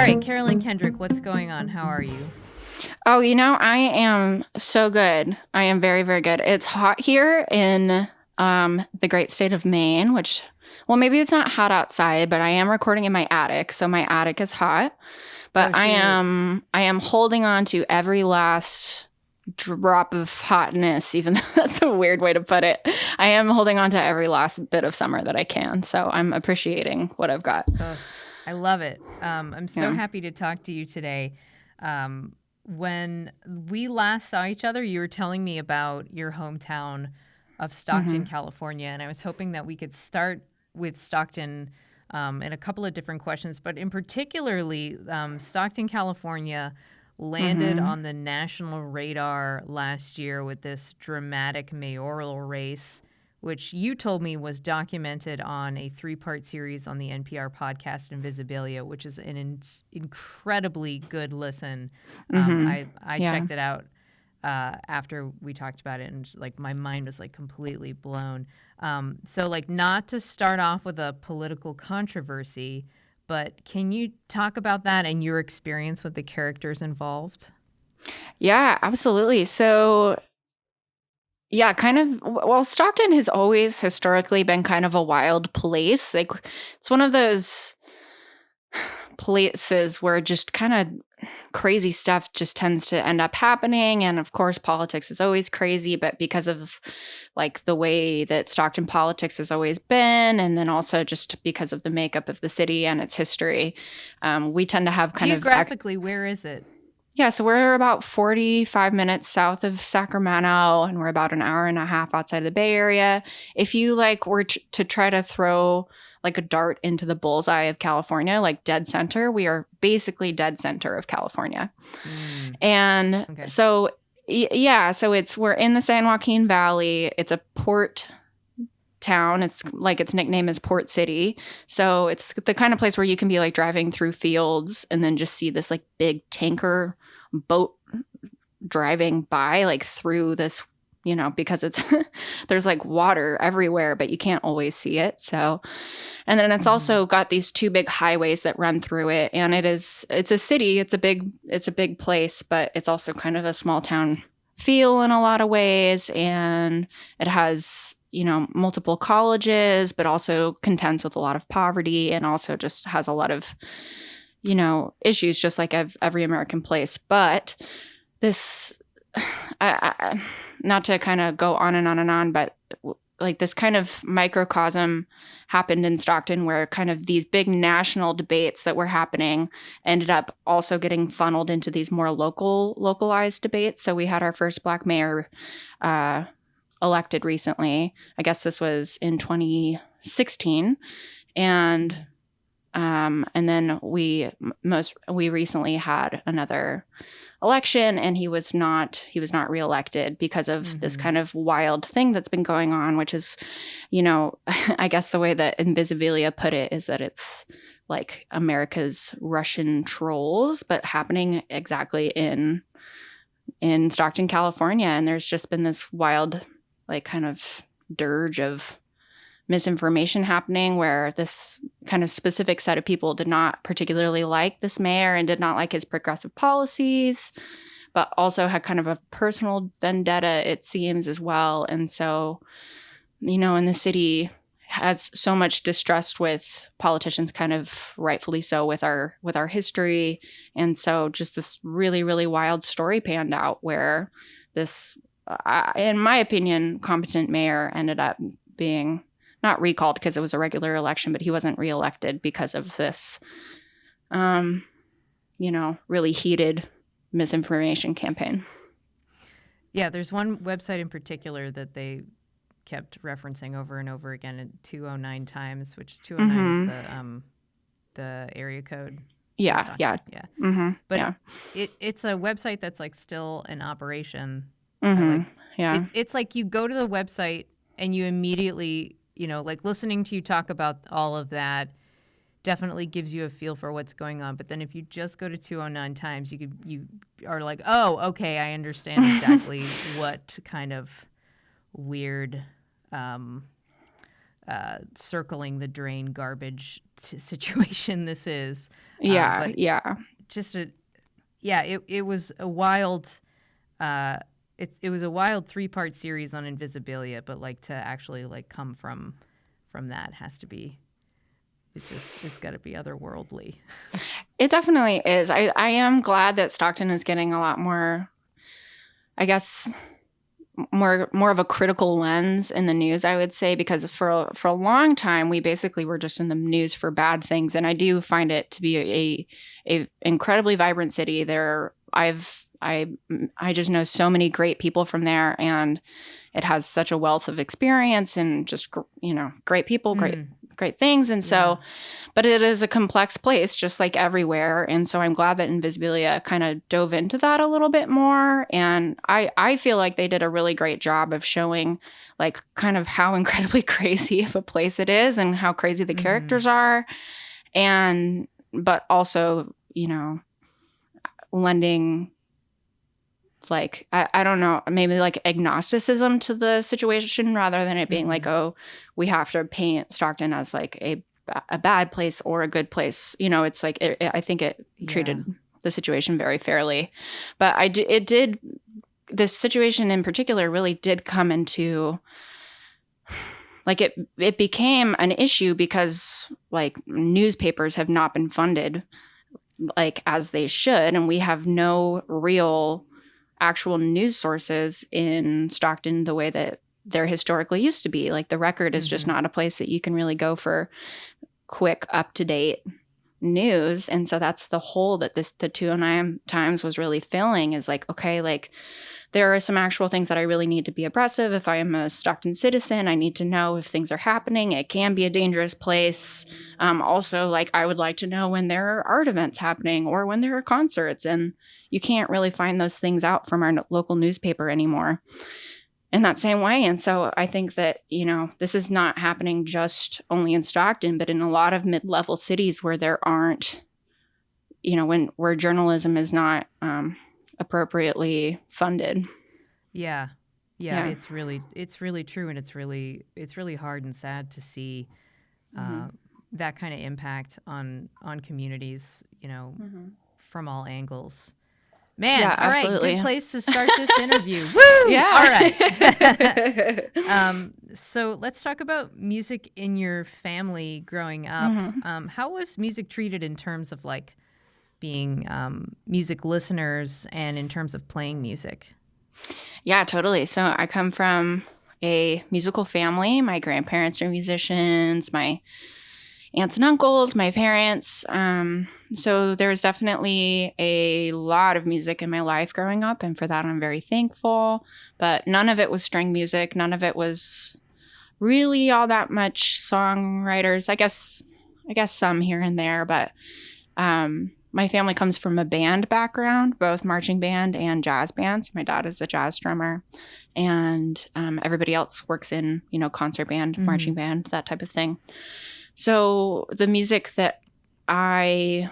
right, Carolyn Kendrick, what's going on? How are you? Oh, I am so good. I am very, very good. It's hot here in the great state of Maine, which, well, maybe it's not hot outside, but I am recording in my attic, so my attic is hot. But Oh, I shoot. am holding on to every last drop of hotness, even though that's a weird way to put it. I am holding on to every last bit of summer that I can, so I'm appreciating what I've got. Oh, I love it. I'm so Yeah. happy to talk to you today. When we last saw each other, you were telling me about your hometown of Stockton, Hmm. California, and I was hoping that we could start with Stockton and a couple of different questions, but in particularly, Stockton, California landed Hmm. on the national radar last year with this dramatic mayoral race, which you told me was documented on a 3-part series on the NPR podcast Invisibilia, which is an incredibly good listen. Hmm. I Yeah. checked it out after we talked about it, and just, like, my mind was like completely blown. So, like, not to start off with a political controversy, but can you talk about that and your experience with the characters involved? Yeah, absolutely. So, yeah, kind of. Well, Stockton has always historically been kind of a wild place. Like, it's one of those places where just kind of crazy stuff just tends to end up happening. And of course, politics is always crazy, but because of like the way that Stockton politics has always been, and then also just because of the makeup of the city and its history, we tend to have kind of Geographically, where is it? yeah, so we're about 45 minutes south of Sacramento, and we're about an hour and a half outside the Bay Area. If you like were to try to throw like a dart into the bullseye of California, like dead center, we are basically dead center of California. Mm, And okay. so yeah, so we're in the San Joaquin Valley. It's a port town. It's like its nickname is Port City. So it's the kind of place where you can be like driving through fields and then just see this like big tanker boat driving by like through this, because it's there's like water everywhere, but you can't always see it. So, and then it's Mm-hmm. also got these two big highways that run through it, and it's a city, it's a big place, but it's also kind of a small town feel in a lot of ways, and it has multiple colleges, but also contends with a lot of poverty, and also just has a lot of issues, just like every American place. But this, not to kind of go on and on and on, but like this kind of microcosm happened in Stockton where kind of these big national debates that were happening ended up also getting funneled into these more localized debates. So we had our first Black mayor uh, elected recently. I guess this was in 2016, and then we recently had another election, and he was not reelected because of this Mm-hmm. kind of wild thing that's been going on, which is, I guess the way that Invisibilia put it is that it's like America's Russian trolls, but happening exactly in Stockton, California. And there's just been this wild, like, kind of dirge of misinformation happening where this kind of specific set of people did not particularly like this mayor and did not like his progressive policies, but also had kind of a personal vendetta, it seems, as well. And so, and the city has so much distrust with politicians, kind of rightfully so, with our history. And so just this really, really wild story panned out where this, in my opinion, competent mayor ended up being not recalled because it was a regular election, but he wasn't reelected because of this, really heated misinformation campaign. Yeah, there's one website in particular that they kept referencing over and over again at 209 times, which 209 is Mm-hmm. the area code for Yeah. Yeah. Stockton. Yeah. Mm-hmm. But Yeah. it's a website that's like still in operation. I Mm-hmm. like Yeah. it's like you go to the website and you immediately, like, listening to you talk about all of that definitely gives you a feel for what's going on. But then if you just go to 209 times, you are like, "Oh, okay, I understand exactly what kind of weird circling the drain garbage situation this is. Yeah, But yeah. just it was a wild. It was a wild 3-part series on Invisibilia, but like to actually like come from that has to be. It's got to be otherworldly. It definitely is. I am glad that Stockton is getting a lot more, I guess, more of a critical lens in the news, I would say, because for a long time we basically were just in the news for bad things, and I do find it to be a incredibly vibrant city. I just know so many great people from there, and it has such a wealth of experience and just great people, great things, and so, but it is a complex place, just like everywhere, and so I'm glad that Invisibilia kind of dove into that a little bit more, and I feel like they did a really great job of showing like kind of how incredibly crazy of a place it is and how crazy the characters are, and but also lending like I don't know, maybe like agnosticism to the situation rather than it being like, oh, we have to paint Stockton as like a bad place or a good place. It's like I think it treated the situation very fairly, but this situation in particular really did come into like it became an issue because like newspapers have not been funded like as they should, and we have no real actual news sources in Stockton the way that there historically used to be. Like the Record is just not a place that you can really go for quick, up-to-date news. And so that's the hole that the 209 Times was really filling, is like, okay, like there are some actual things that I really need to be abreast of. If I am a Stockton citizen, I need to know if things are happening. It can be a dangerous place. Also, like I would like to know when there are art events happening or when there are concerts. And you can't really find those things out from our local newspaper anymore in that same way. And so I think that, this is not happening just only in Stockton, but in a lot of mid-level cities where there aren't, where journalism is not appropriately funded. Yeah. It's really true, and it's really hard and sad to see that kind of impact on communities, from all angles. Man, Yeah, all absolutely. right, good place to start this interview. Woo! Yeah. All right. So let's talk about music in your family growing up. How was music treated in terms of like being music listeners and in terms of playing music? Yeah, totally. So I come from a musical family. My grandparents are musicians. My aunts and uncles, my parents. So there was definitely a lot of music in my life growing up, and for that I'm very thankful. But none of it was string music. None of it was really all that much songwriters. I guess some here and there, but my family comes from a band background, both marching band and jazz bands. My dad is a jazz drummer, and everybody else works in, concert band, marching band, that type of thing. So the music that I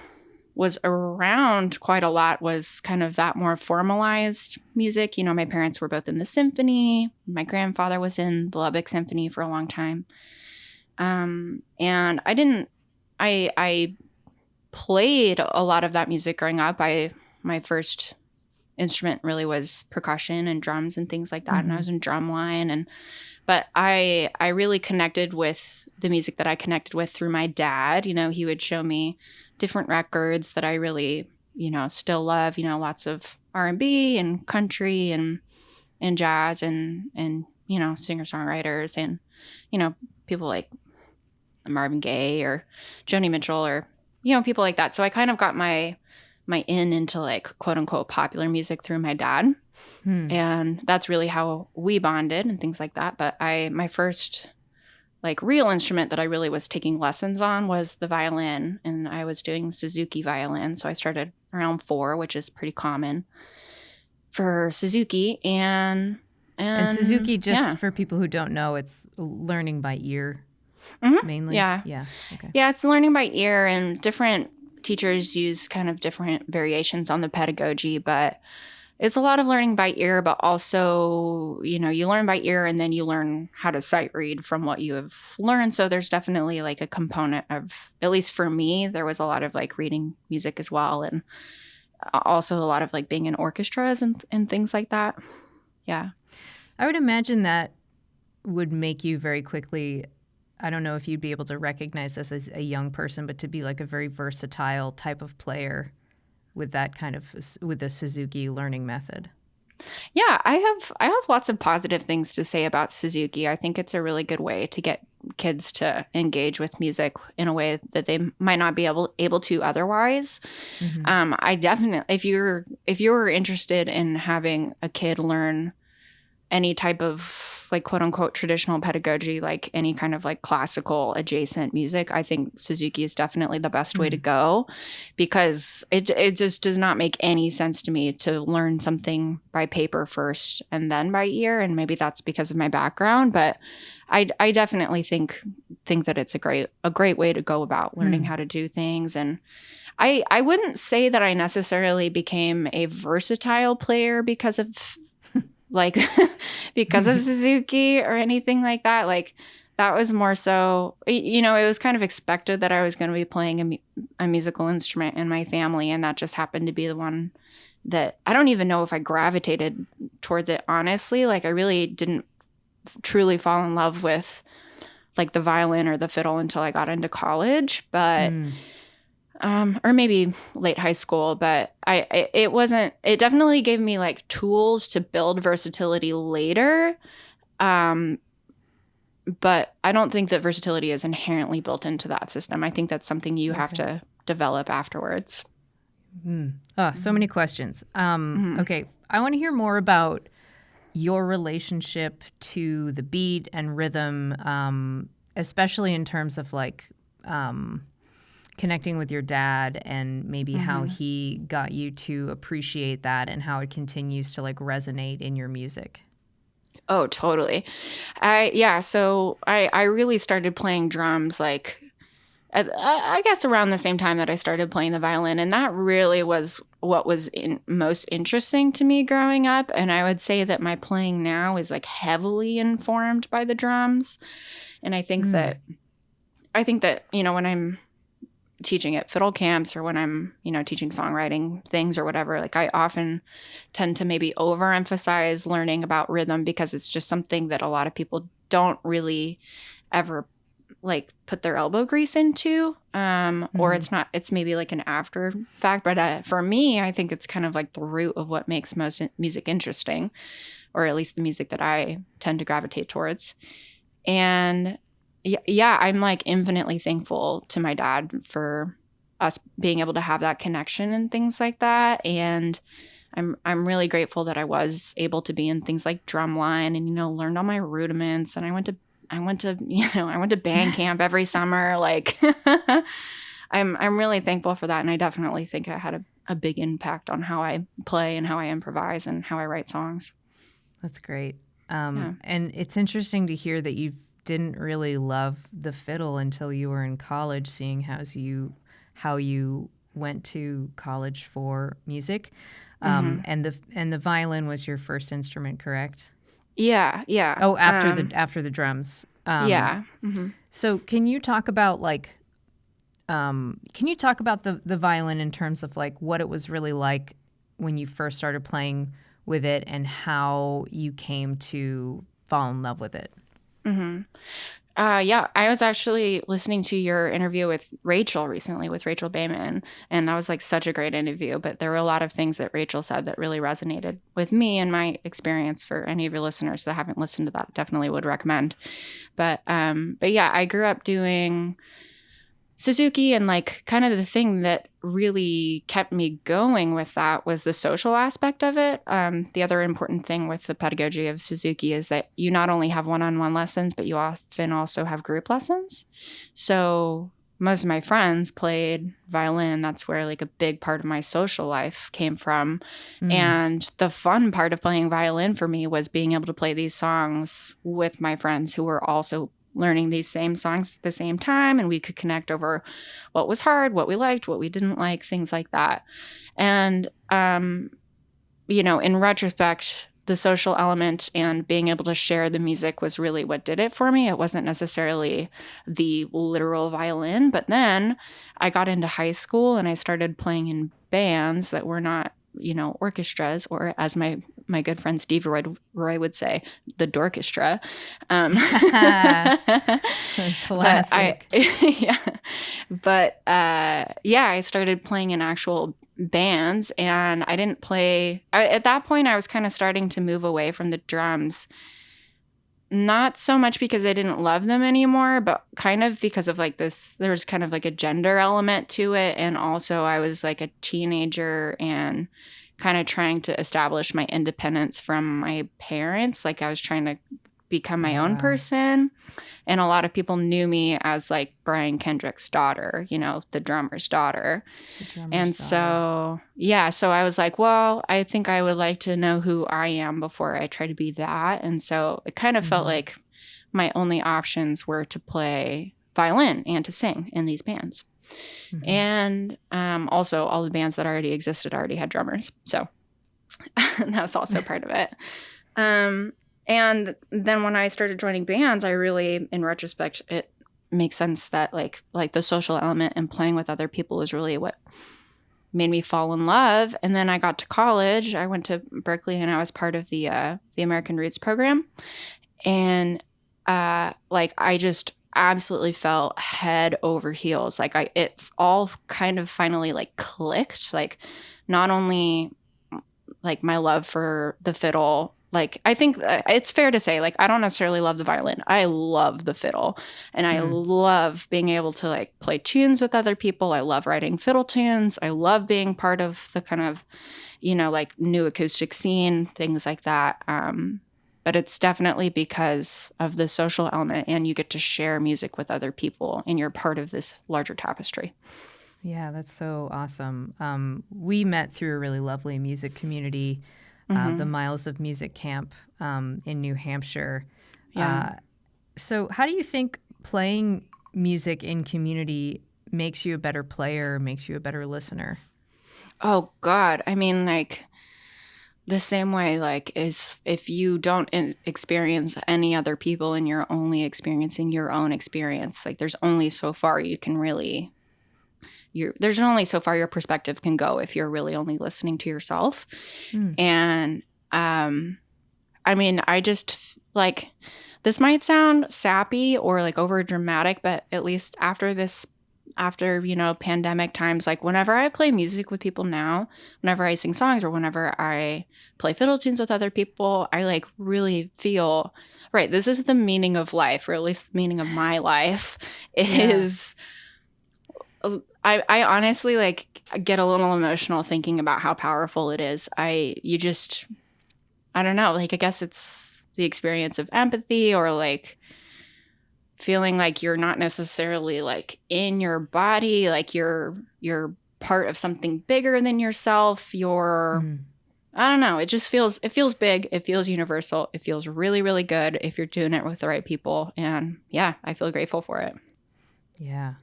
was around quite a lot was kind of that more formalized music. My parents were both in the symphony. My grandfather was in the Lubbock Symphony for a long time. And I played a lot of that music growing up. My first instrument really was percussion and drums and things like that. And I was in drumline, but I really connected with the music that I connected with through my dad. He would show me different records that I really, still love, lots of R&B and country and jazz and singer-songwriters and, people like Marvin Gaye or Joni Mitchell or, people like that. So I kind of got my in into like quote unquote popular music through my dad. And that's really how we bonded and things like that. But my first like real instrument that I really was taking lessons on was the violin, and I was doing Suzuki violin. So I started around 4, which is pretty common for Suzuki. And Suzuki, just for people who don't know, it's learning by ear mainly. Yeah. Okay. Yeah, it's learning by ear, and different teachers use kind of different variations on the pedagogy, but it's a lot of learning by ear, but also, you learn by ear and then you learn how to sight read from what you have learned. So there's definitely like a component of, at least for me, there was a lot of like reading music as well. And also a lot of like being in orchestras and things like that. Yeah. I would imagine that would make you very quickly, I don't know if you'd be able to recognize this as a young person, but to be like a very versatile type of player with that kind of, with the Suzuki learning method. Yeah, I have lots of positive things to say about Suzuki. I think it's a really good way to get kids to engage with music in a way that they might not be able to otherwise. I definitely, if you're interested in having a kid learn any type of like quote unquote traditional pedagogy, like any kind of like classical adjacent music, I think Suzuki is definitely the best way to go, because it just does not make any sense to me to learn something by paper first and then by ear. And maybe that's because of my background, but I definitely think that it's a great way to go about learning how to do things. And I wouldn't say that I necessarily became a versatile player because of like because of Suzuki or anything like that. Like that was more so, it was kind of expected that I was going to be playing a musical instrument in my family. And that just happened to be the one that I don't even know if I gravitated towards it, honestly. Like I really didn't truly fall in love with like the violin or the fiddle until I got into college, but or maybe late high school, but it definitely gave me like tools to build versatility later. But I don't think that versatility is inherently built into that system. I think that's something you have to develop afterwards. Oh, so many questions. Okay. I want to hear more about your relationship to the beat and rhythm, especially in terms of like, connecting with your dad and maybe how he got you to appreciate that and how it continues to like resonate in your music. Oh, totally. So I really started playing drums like I guess around the same time that I started playing the violin, and that really was what was most interesting to me growing up. And I would say that my playing now is like heavily informed by the drums. And I think that when I'm teaching at fiddle camps or when I'm, teaching songwriting things or whatever, like I often tend to maybe overemphasize learning about rhythm because it's just something that a lot of people don't really ever like put their elbow grease into, or it's maybe like an after fact. But for me, I think it's kind of like the root of what makes most music interesting, or at least the music that I tend to gravitate towards. And yeah, I'm like infinitely thankful to my dad for us being able to have that connection and things like that. And I'm really grateful that I was able to be in things like drumline and learned all my rudiments. And I went to band camp every summer. Like I'm really thankful for that, and I definitely think it had a big impact on how I play and how I improvise and how I write songs. That's great. And it's interesting to hear that you didn't really love the fiddle until you were in college, seeing how you went to college for music. And the violin was your first instrument, correct? Yeah. Oh, after the drums. Yeah. So can you talk about the violin in terms of like what it was really like when you first started playing with it and how you came to fall in love with it? Yeah, I was actually listening to your interview with Rachel recently, with Rachel Bayman, and that was like such a great interview. But there were a lot of things that Rachel said that really resonated with me and my experience. For any of your listeners that haven't listened to that, definitely would recommend. But yeah, I grew up doing Suzuki, and like kind of the thing that really kept me going with that was the social aspect of it. The other important thing with the pedagogy of Suzuki is that you not only have one-on-one lessons, but you often also have group lessons. So most of my friends played violin. That's where like a big part of my social life came from. And the fun part of playing violin for me was being able to play these songs with my friends who were also learning these same songs at the same time, and we could connect over what was hard, what we liked, what we didn't like, things like that. And in retrospect, the social element and being able to share the music was really what did it for me. It wasn't necessarily the literal violin. But then I got into high school and I started playing in bands that were not, orchestras, or as my good friend Steve Roy would say, the dorchestra. Classic. I started playing in actual bands, and I didn't play. At that point, I was kind of starting to move away from the drums. Not so much because I didn't love them anymore, but kind of because of like this, there was kind of like a gender element to it. And also I was like a teenager and kind of trying to establish my independence from my parents. Like I was trying to become my own person. And a lot of people knew me as like Brian Kendrick's daughter, the drummer's daughter. So I was like, well, I think I would like to know who I am before I try to be that. And so it kind of felt like my only options were to play violin and to sing in these bands. And also all the bands that already existed already had drummers. So that was also part of it. And then when I started joining bands, I really, in retrospect, it makes sense that like the social element and playing with other people is really what made me fall in love. And then I got to college. I went to Berkeley and I was part of the American Roots program. And I just absolutely felt head over heels. Like it all kind of finally like clicked. Like not only like my love for the fiddle. Like, I think it's fair to say, like, I don't necessarily love the violin. I love the fiddle. And I love being able to, like, play tunes with other people. I love writing fiddle tunes. I love being part of the kind of, like, new acoustic scene, things like that. But it's definitely because of the social element, and you get to share music with other people, and you're part of this larger tapestry. Yeah, that's so awesome. We met through a really lovely music community, the Miles of Music Camp in New Hampshire. Yeah. So how do you think playing music in community makes you a better player, makes you a better listener? Oh, God. I mean, like, the same way, like, is if you don't experience any other people and you're only experiencing your own experience, like, there's only so far you can really... there's only so far your perspective can go if you're really only listening to yourself. And I mean, I just like, this might sound sappy or like over dramatic, but at least after pandemic times, like whenever I play music with people now, whenever I sing songs or whenever I play fiddle tunes with other people, I like really feel, right, this is the meaning of life, or at least the meaning of my life is... I honestly like get a little emotional thinking about how powerful it is. I don't know, like I guess it's the experience of empathy, or like feeling like you're not necessarily like in your body, like you're part of something bigger than yourself. I don't know, it feels big, it feels universal, it feels really, really good if you're doing it with the right people. And yeah, I feel grateful for it. Yeah.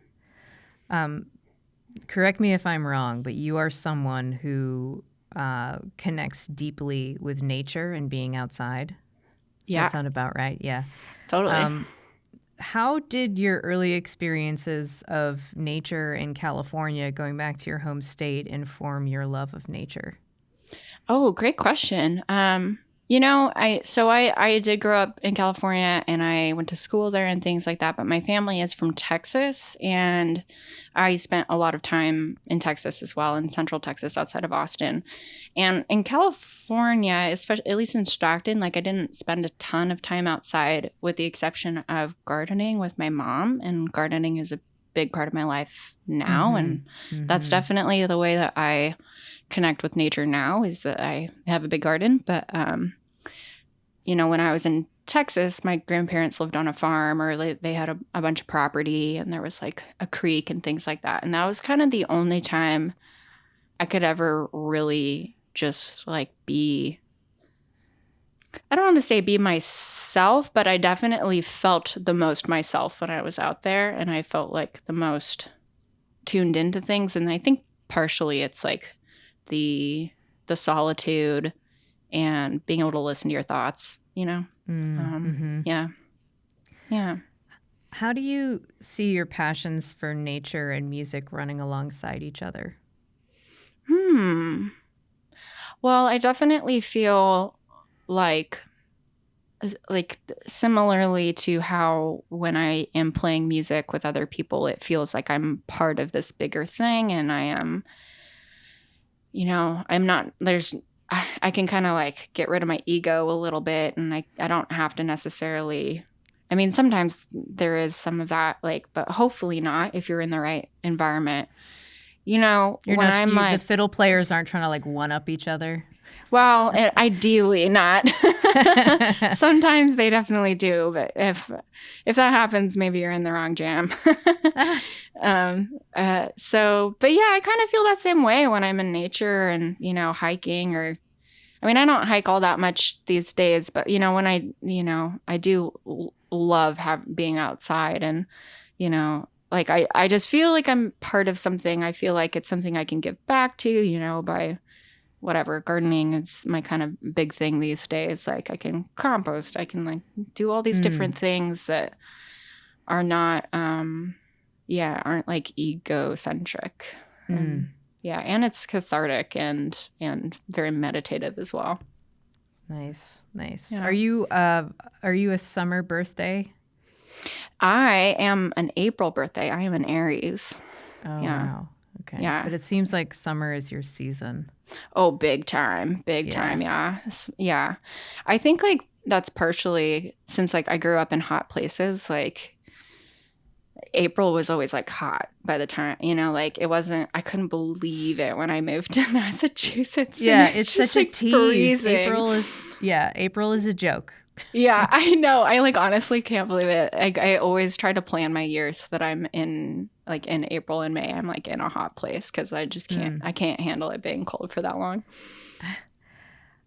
Correct me if I'm wrong, but you are someone who connects deeply with nature and being outside. Does that sound about right? Yeah. Totally. How did your early experiences of nature in California, going back to your home state, inform your love of nature? Oh, great question. I did grow up in California and I went to school there and things like that, but my family is from Texas, and I spent a lot of time in Texas as well, in Central Texas outside of Austin. And in California, especially at least in Stockton, like I didn't spend a ton of time outside with the exception of gardening with my mom, and gardening is a big part of my life now. And that's definitely the way that I connect with nature now, is that I have a big garden. But when I was in Texas, my grandparents lived on a farm, or they had a bunch of property, and there was like a creek and things like that. And that was kind of the only time I could ever really just like I don't want to say be myself, but I definitely felt the most myself when I was out there, and I felt like the most tuned into things. And I think partially it's like the the solitude and being able to listen to your thoughts, you know? Yeah. Yeah. How do you see your passions for nature and music running alongside each other? Well, I definitely feel like similarly to how when I am playing music with other people, it feels like I'm part of this bigger thing, and I am, I'm not, I can kind of like get rid of my ego a little bit, and I don't have to necessarily, I mean, sometimes there is some of that, like, but hopefully not if you're in the right environment. The fiddle players aren't trying to like one up each other. Well, ideally not. Sometimes they definitely do, but if that happens, maybe you're in the wrong jam. But yeah, I kind of feel that same way when I'm in nature and, hiking I mean, I don't hike all that much these days, but, when I do love being outside and, like I just feel like I'm part of something. I feel like it's something I can give back to, by whatever. Gardening is my kind of big thing these days. Like I can compost, I can like do all these different things that are not, aren't like egocentric. And it's cathartic and very meditative as well. Nice. Yeah. Are you a summer birthday? I am an April birthday. I am an Aries. Oh, yeah. Wow. Okay. Yeah. But it seems like summer is your season. Oh, big time. Big time. Yeah. Yeah. I think like that's partially since like I grew up in hot places, like April was always like hot by the time, like it wasn't, I couldn't believe it when I moved to Massachusetts. Yeah. It's just such like a tease. freezing. April is a joke. Yeah, I know. I like honestly can't believe it. I always try to plan my year so that I'm in April and May, I'm like in a hot place because I just can't. I can't handle it being cold for that long.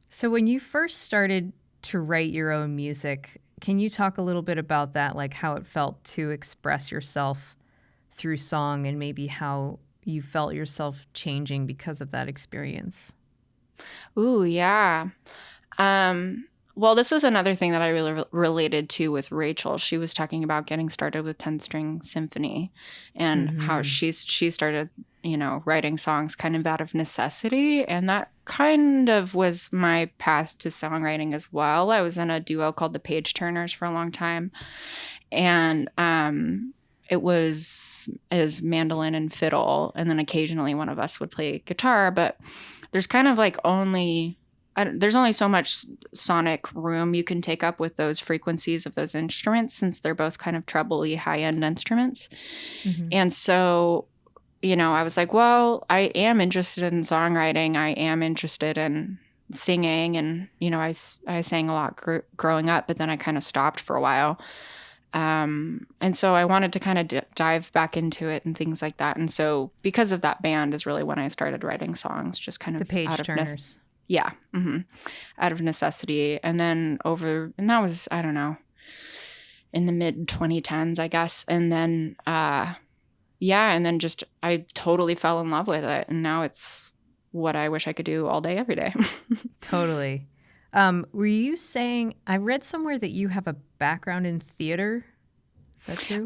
So when you first started to write your own music, can you talk a little bit about that, like how it felt to express yourself through song and maybe how you felt yourself changing because of that experience? Ooh, yeah. Well, this was another thing that I really related to with Rachel. She was talking about getting started with 10-string symphony and how she started, writing songs kind of out of necessity. And that kind of was my path to songwriting as well. I was in a duo called the Page Turners for a long time. And it was as mandolin and fiddle. And then occasionally one of us would play guitar. But there's kind of like there's only so much sonic room you can take up with those frequencies of those instruments since they're both kind of trebly high-end instruments. And so, I was like, well, I am interested in songwriting. I am interested in singing. And, I sang a lot growing up, but then I kind of stopped for a while. And so I wanted to kind of dive back into it and things like that. And so because of that band is really when I started writing songs, just kind of the Page Turners. Yeah. Out of necessity. And then and that was, I don't know, in the mid 2010s, I guess. And then, and then just, I totally fell in love with it. And now it's what I wish I could do all day, every day. Totally. Were you saying, I read somewhere that you have a background in theater? Is that true?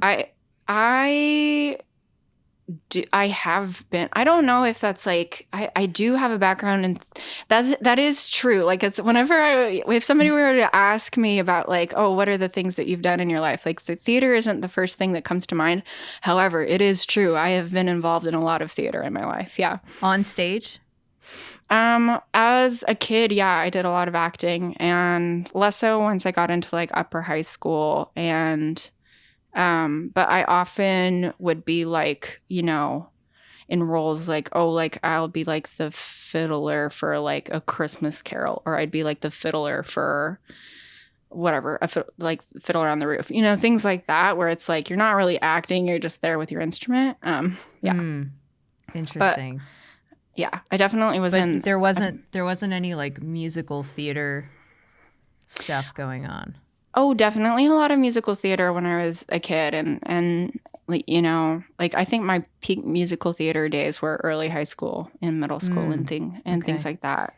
I have been. I don't know if that's like I do have a background in that is true. Like it's whenever if somebody were to ask me about like, oh, what are the things that you've done in your life? Like the theater isn't the first thing that comes to mind. However, it is true. I have been involved in a lot of theater in my life. Yeah. On stage? As a kid, yeah, I did a lot of acting and less so once I got into like upper high school and but I often would be like, in roles like, oh, like I'll be like the fiddler for like a Christmas Carol, or I'd be like the fiddler for whatever, like Fiddler on the Roof, things like that, where it's like, you're not really acting, you're just there with your instrument. Yeah. Interesting. But, yeah, I definitely was in. There wasn't any like musical theater stuff going on. Oh, definitely a lot of musical theater when I was a kid. And like, you know, like I think my peak musical theater days were early high school and middle school and things Okay. like that.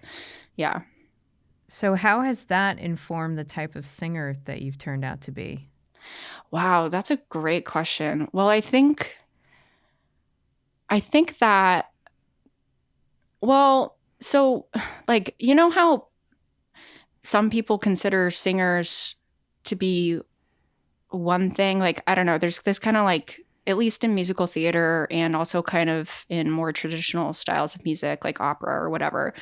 Yeah. So how has that informed the type of singer that you've turned out to be? Wow, that's a great question. Well, I think that, well, so like, you know how some people consider singers to be one thing? Like, I don't know, there's this kind of like, at least in musical theater and also kind of in more traditional styles of music, like opera or whatever,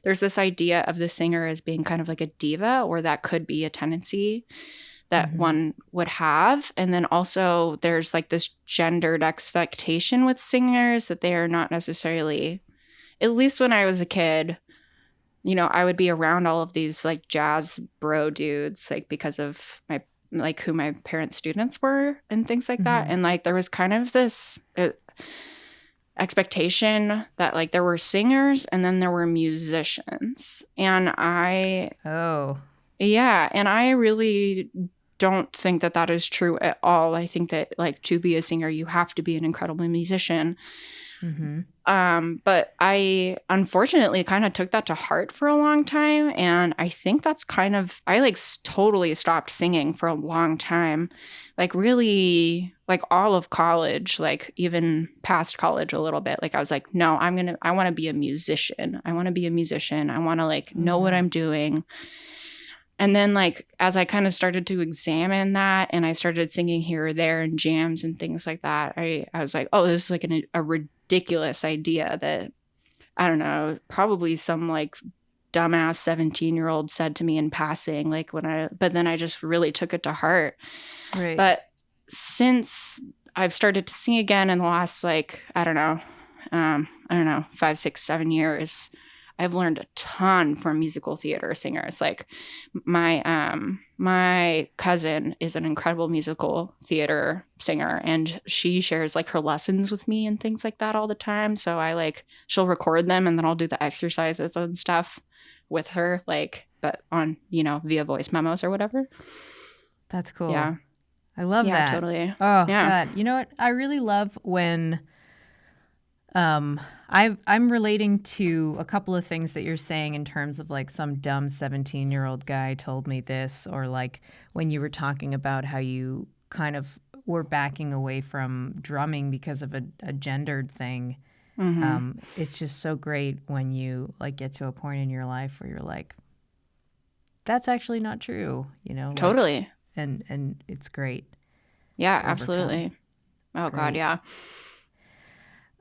there's this idea of the singer as being kind of like a diva, or that could be a tendency that Mm-hmm. one would have. And then also there's like this gendered expectation with singers that they are not necessarily, at least when I was a kid, you know, I would be around all of these like jazz bro dudes, like because of my, like who my parents' students were and things like that. Mm-hmm. And like there was kind of this expectation that like there were singers and then there were musicians. Oh. And I really don't think that that is true at all. I think that like to be a singer, you have to be an incredible musician. Mm-hmm. But I unfortunately kind of took that to heart for a long time. And I think that's kind of, I like totally stopped singing for a long time. Like really, like all of college, like even past college a little bit. Like I was like, no, I want to be a musician. I want to be a musician. I want to like Oh, know what wow. I'm doing. And then like as I kind of started to examine that and I started singing here or there in jams and things like that, I was like, oh, this is like a ridiculous idea that, I don't know, probably some like dumbass 17-year-old said to me in passing, like but then I just really took it to heart. Right. But since I've started to sing again in the last like, I don't know, 5, 6, 7 years, I've learned a ton from musical theater singers. Like my cousin is an incredible musical theater singer, and she shares like her lessons with me and things like that all the time. So I like, she'll record them and then I'll do the exercises and stuff with her, like, but on, you know, via voice memos or whatever. That's cool. Yeah. I love Yeah, that. totally. Oh Yeah. God. You know what? I really love when I'm relating to a couple of things that you're saying in terms of like some dumb 17-year-old guy told me this, or like when you were talking about how you kind of were backing away from drumming because of a gendered thing. Mm-hmm. It's just so great when you like get to a point in your life where you're like, that's actually not true, you know, like, Totally. and it's great Yeah, to overcome. absolutely. Oh God, Great. yeah.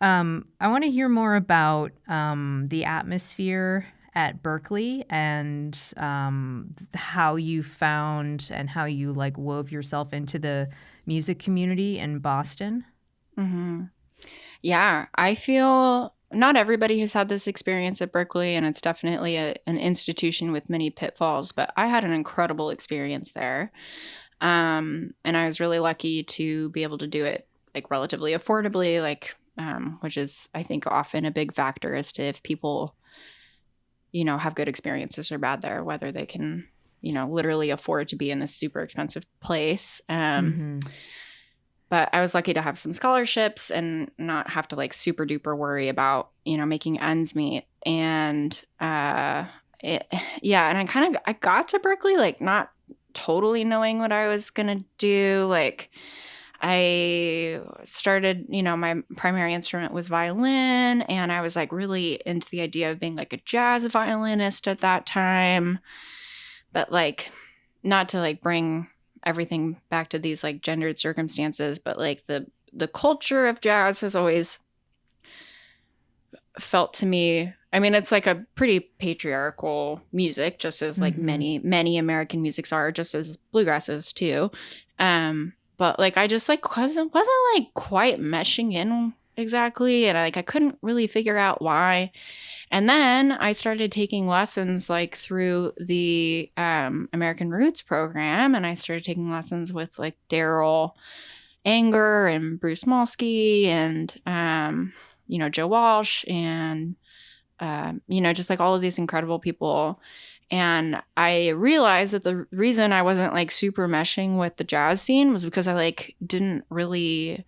I want to hear more about the atmosphere at Berkeley and how you found and how you like wove yourself into the music community in Boston. Mm-hmm. Yeah, I feel not everybody has had this experience at Berkeley, and it's definitely an institution with many pitfalls, but I had an incredible experience there. And I was really lucky to be able to do it like relatively affordably, like, which is, I think, often a big factor as to if people, you know, have good experiences or bad there, whether they can, you know, literally afford to be in this super expensive place. Mm-hmm. But I was lucky to have some scholarships and not have to like super duper worry about, you know, making ends meet. And yeah, and I got to Berkeley like not totally knowing what I was gonna do. Like I started, you know, my primary instrument was violin, and I was like really into the idea of being like a jazz violinist at that time. But like, not to like bring everything back to these like gendered circumstances, but like the culture of jazz has always felt to me, I mean, it's like a pretty patriarchal music, just as like Mm-hmm. many American musics are, just as bluegrass is too. But like I just like wasn't like quite meshing in exactly, and I couldn't really figure out why. And then I started taking lessons like through the American Roots program, and I started taking lessons with like Daryl Anger and Bruce Molsky and you know, Joe Walsh and you know, just like all of these incredible people. And I realized that the reason I wasn't like super meshing with the jazz scene was because I like didn't really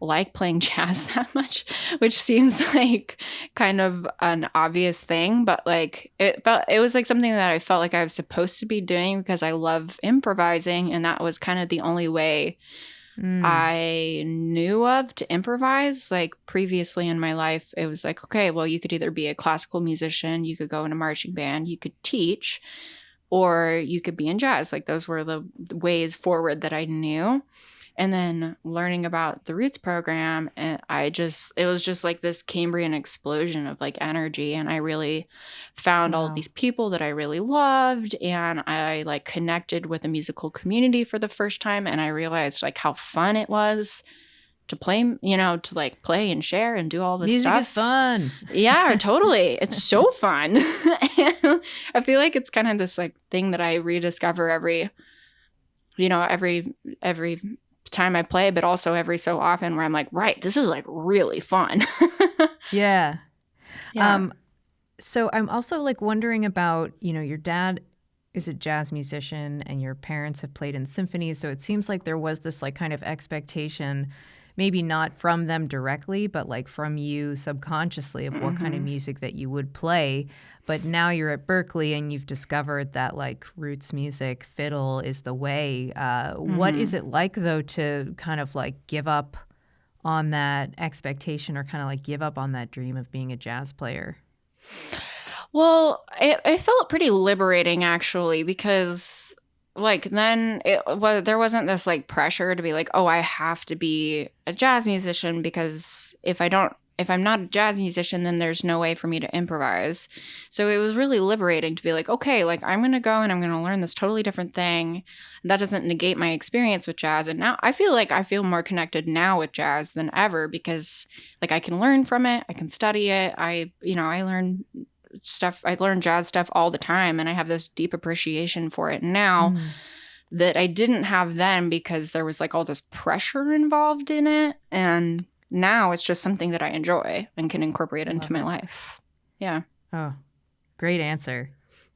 like playing jazz that much, which seems like kind of an obvious thing, but like it was like something that I felt like I was supposed to be doing because I love improvising, and that was kind of the only way I knew of to improvise. Like previously in my life, it was like, okay, well, you could either be a classical musician, you could go in a marching band, you could teach, or you could be in jazz. Like those were the ways forward that I knew. And then learning about the Roots program, and it was just like this Cambrian explosion of like energy. And I really found all of these people that I really loved. And I like connected with a musical community for the first time. And I realized like how fun it was to play, to like play and share and do all this Music stuff. Music is fun. Yeah, totally. It's so fun. I feel like it's kind of this like thing that I rediscover every time I play, but also every so often where I'm like, right, this is like really fun. Yeah. So I'm also like wondering about, your dad is a jazz musician and your parents have played in symphonies. So it seems like there was this like kind of expectation, maybe not from them directly, but like from you subconsciously of what kind of music that you would play. But now you're at Berklee and you've discovered that like roots music, fiddle is the way. What is it like though to kind of like give up on that expectation or kind of like give up on that dream of being a jazz player? Well, it felt pretty liberating actually, because like then there wasn't this like pressure to be like, oh, I have to be a jazz musician, because if I'm not a jazz musician, then there's no way for me to improvise. So it was really liberating to be like, okay, like I'm going to go and I'm going to learn this totally different thing. That doesn't negate my experience with jazz. And now I feel more connected now with jazz than ever, because like I can learn from it. I can study it. I learn stuff. I learn jazz stuff all the time. And I have this deep appreciation for it now that I didn't have then, because there was like all this pressure involved in it. And now it's just something that I enjoy and can incorporate into my life. Yeah. Oh, great answer.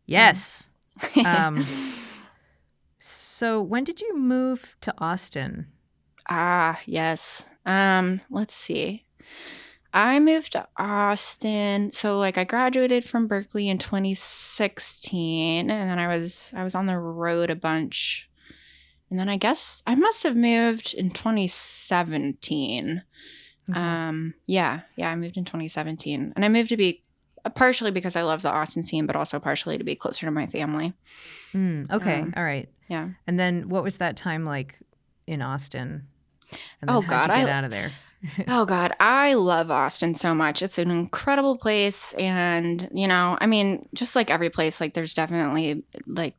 Yes. So when did you move to Austin? Yes. Let's see. I moved to Austin. So like I graduated from Berklee in 2016, and then I was on the road a bunch. And then I guess I must have moved in 2017. Okay. I moved in 2017, and I moved to be partially because I love the Austin scene, but also partially to be closer to my family. Okay. All right. Yeah. And then what was that time like in Austin? And then how'd you get out of there? Oh God, I love Austin so much. It's an incredible place. And, I mean, just like every place, like there's definitely like,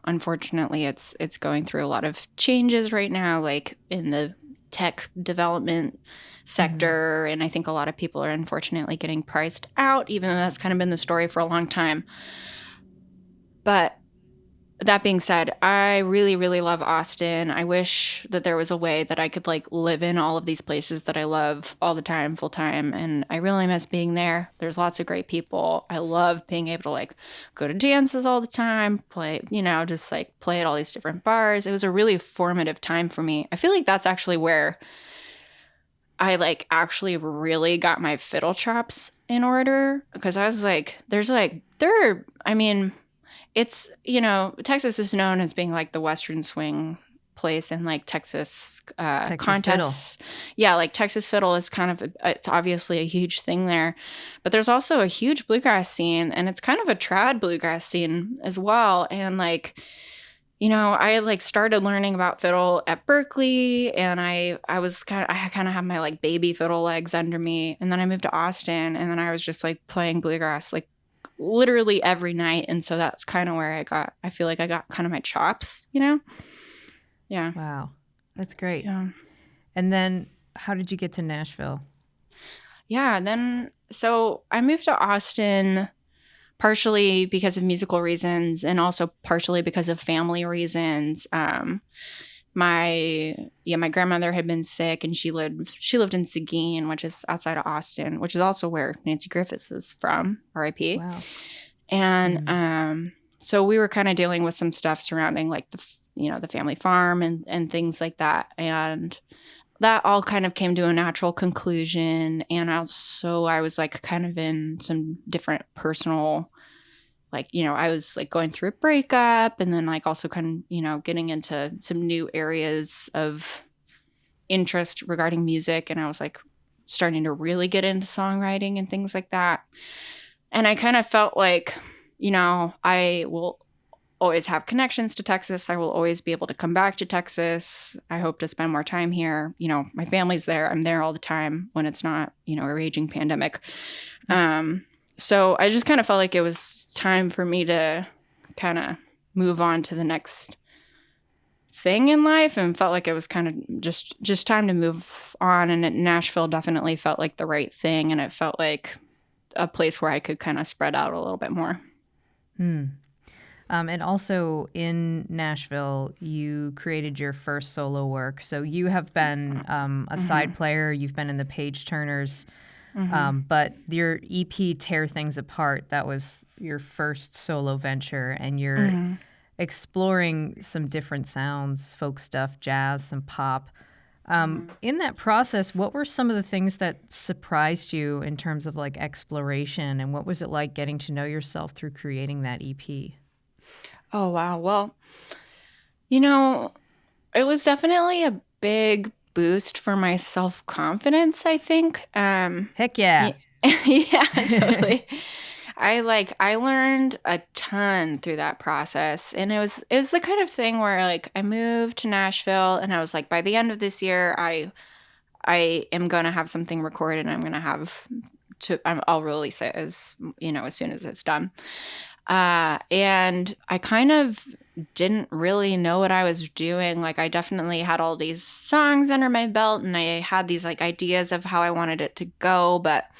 unfortunately it's going through a lot of changes right now, like in the tech development sector. And I think a lot of people are unfortunately getting priced out, even though that's kind of been the story for a long time. But that being said, I really, really love Austin. I wish that there was a way that I could like live in all of these places that I love all the time, full time. And I really miss being there. There's lots of great people. I love being able to like go to dances all the time, play, just like play at all these different bars. It was a really formative time for me. I feel like that's actually where I like actually really got my fiddle chops in order, because I was like, it's, Texas is known as being like the Western swing place, and like Texas contests. Fiddle. Yeah, like Texas fiddle is kind of, it's obviously a huge thing there. But there's also a huge bluegrass scene, and it's kind of a trad bluegrass scene as well. And like, I like started learning about fiddle at Berklee, and I kind of have my like baby fiddle legs under me. And then I moved to Austin, and then I was just like playing bluegrass like literally every night. And so that's kind of where I feel like I got kind of my chops, Yeah. Wow. That's great. Yeah. And then how did you get to Nashville? Yeah. So I moved to Austin partially because of musical reasons, and also partially because of family reasons. My grandmother had been sick, and she lived in Seguin, which is outside of Austin, which is also where Nancy Griffith is from, R.I.P. Wow. And so we were kind of dealing with some stuff surrounding like the family farm and things like that. And that all kind of came to a natural conclusion. And also I was like kind of in some different personal, like, you know, I was like going through a breakup, and then like also kind of, you know, getting into some new areas of interest regarding music. And I was like starting to really get into songwriting and things like that. And I kind of felt like, you know, I will always have connections to Texas. I will always be able to come back to Texas. I hope to spend more time here. You know, my family's there. I'm there all the time when it's not, you know, a raging pandemic. So I just kind of felt like it was time for me to kind of move on to the next thing in life, and felt like it was kind of just time to move on. And Nashville definitely felt like the right thing, and it felt like a place where I could kind of spread out a little bit more. And also in Nashville, you created your first solo work. So you have been a side player. You've been in the Page Turners. But your EP, Tear Things Apart, that was your first solo venture. And you're exploring some different sounds, folk stuff, jazz, some pop. In that process, what were some of the things that surprised you in terms of like exploration? And what was it like getting to know yourself through creating that EP? Oh, wow. Well, you know, it was definitely a big boost for my self-confidence, I think. Heck yeah. Yeah, totally. I learned a ton through that process. And it was the kind of thing where like I moved to Nashville, and I was like, by the end of this year, I am gonna have something recorded, and I'm gonna have I'll release it as, you know, as soon as it's done. And I kind of didn't really know what I was doing. Like I definitely had all these songs under my belt, and I had these like ideas of how I wanted it to go, but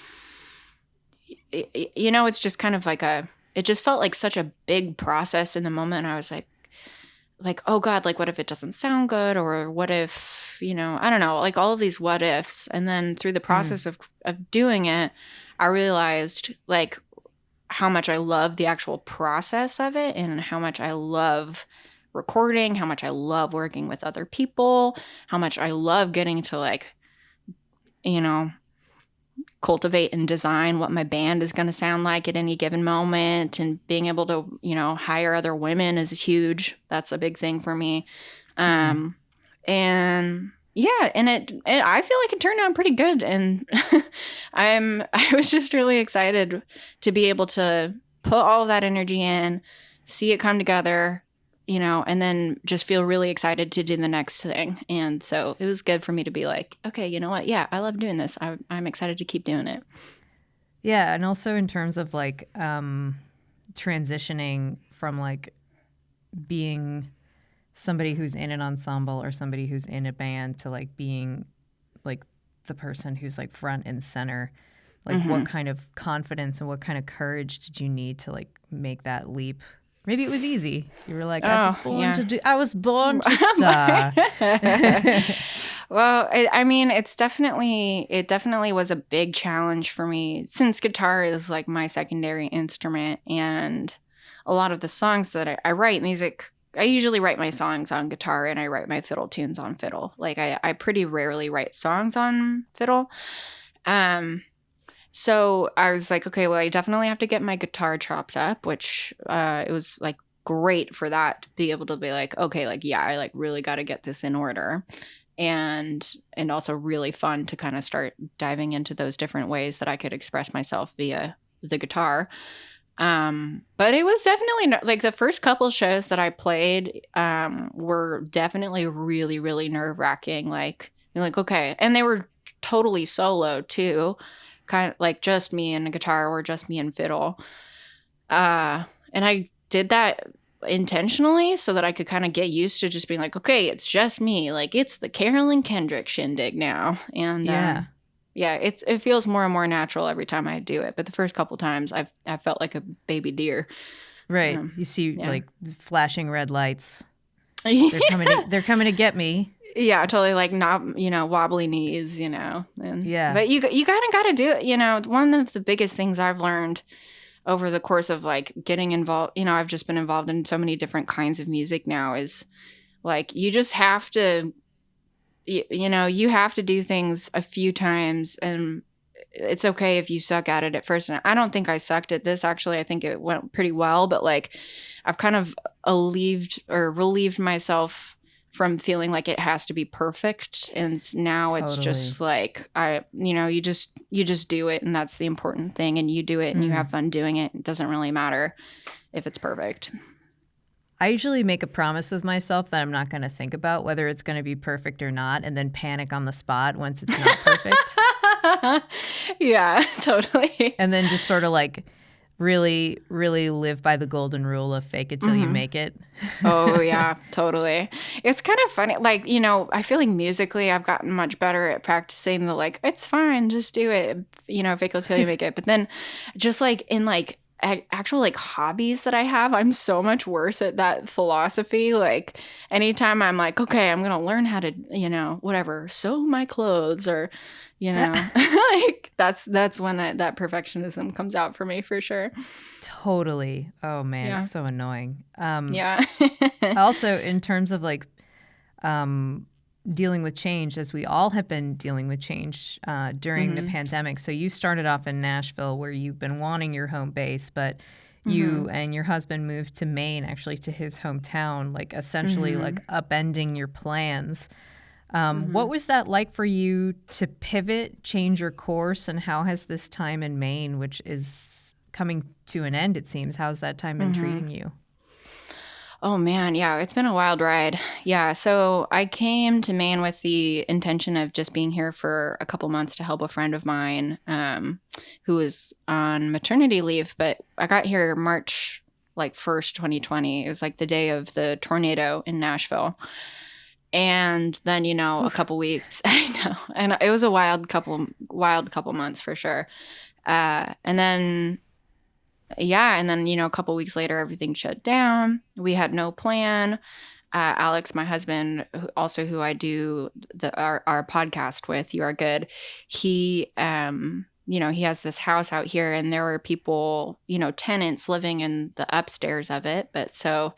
you know, it's just kind of like it just felt like such a big process in the moment. I was like, oh God, like what if it doesn't sound good? Or what if, you know, I don't know, like all of these what ifs. And then through the process of doing it, I realized like how much I love the actual process of it, and how much I love recording, how much I love working with other people, how much I love getting to like, you know, cultivate and design what my band is going to sound like at any given moment. And being able to, you know, hire other women is huge. That's a big thing for me. And yeah, and I feel like it turned out pretty good. And I was just really excited to be able to put all of that energy in, see it come together, you know, and then just feel really excited to do the next thing. And so it was good for me to be like, okay, you know what? Yeah, I love doing this. I'm excited to keep doing it. Yeah. And also in terms of like transitioning from like being somebody who's in an ensemble or somebody who's in a band to like being like the person who's like front and center, like what kind of confidence and what kind of courage did you need to like make that leap? Maybe it was easy. You were like, I was born to star. Well, I mean, it definitely was a big challenge for me, since guitar is like my secondary instrument, and a lot of the songs that I write music, I usually write my songs on guitar, and I write my fiddle tunes on fiddle. Like I pretty rarely write songs on fiddle. So I was like, okay, well, I definitely have to get my guitar chops up, which it was like great for that to be able to be like, okay, like, yeah, I like really got to get this in order. And also really fun to kind of start diving into those different ways that I could express myself via the guitar. But it was definitely like the first couple shows that I played were definitely really, really nerve-wracking. Like, you're like, okay. And they were totally solo too. Kind of like just me and a guitar, or just me and fiddle. And I did that intentionally so that I could kind of get used to just being like, okay, it's just me. Like, it's the Carolyn Kendrick shindig now. And it feels more and more natural every time I do it. But the first couple times I felt like a baby deer. Right. You see like flashing red lights. They're coming to get me. Yeah, totally, like not, you know, wobbly knees, you know. And but you kind of got to do it, you know. One of the biggest things I've learned over the course of like getting involved, you know, I've just been involved in so many different kinds of music now, is like you just have to you know, you have to do things a few times, and it's okay if you suck at it at first. And I don't think I sucked at this, actually. I think it went pretty well, but like I've kind of relieved myself from feeling like it has to be perfect. And now it's just like, you just do it, and that's the important thing. And you do it and you have fun doing it. It doesn't really matter if it's perfect. I usually make a promise with myself that I'm not going to think about whether it's going to be perfect or not, and then panic on the spot once it's not perfect. Yeah, totally. And then just sort of like really, really live by the golden rule of fake it till you make it. Oh, yeah, totally. It's kind of funny. Like, you know, I feel like musically I've gotten much better at practicing the like, it's fine, just do it, you know, fake it till you make it. But then just like in like actual like hobbies that I have, I'm so much worse at that philosophy. Like anytime I'm like, okay, I'm gonna learn how to, you know, whatever, sew my clothes, or you know, like that's when that perfectionism comes out for me, for sure. Totally. Oh man, Yeah. It's so annoying. Yeah. Also, in terms of like dealing with change, as we all have been dealing with change during the pandemic. So you started off in Nashville, where you've been wanting your home base, but you and your husband moved to Maine, actually to his hometown, like essentially like upending your plans. What was that like for you to pivot, change your course, and how has this time in Maine, which is coming to an end, it seems, how's that time been treating you? Oh man, yeah, it's been a wild ride. Yeah, so I came to Maine with the intention of just being here for a couple months to help a friend of mine who was on maternity leave. But I got here March like 1st, 2020. It was like the day of the tornado in Nashville. And then, you know, a couple weeks, I know, and it was a wild couple months for sure. And then, you know, a couple weeks later, everything shut down. We had no plan. Alex, my husband, who I do our podcast with, You Are Good, he, you know, he has this house out here, and there were people, you know, tenants living in the upstairs of it. But so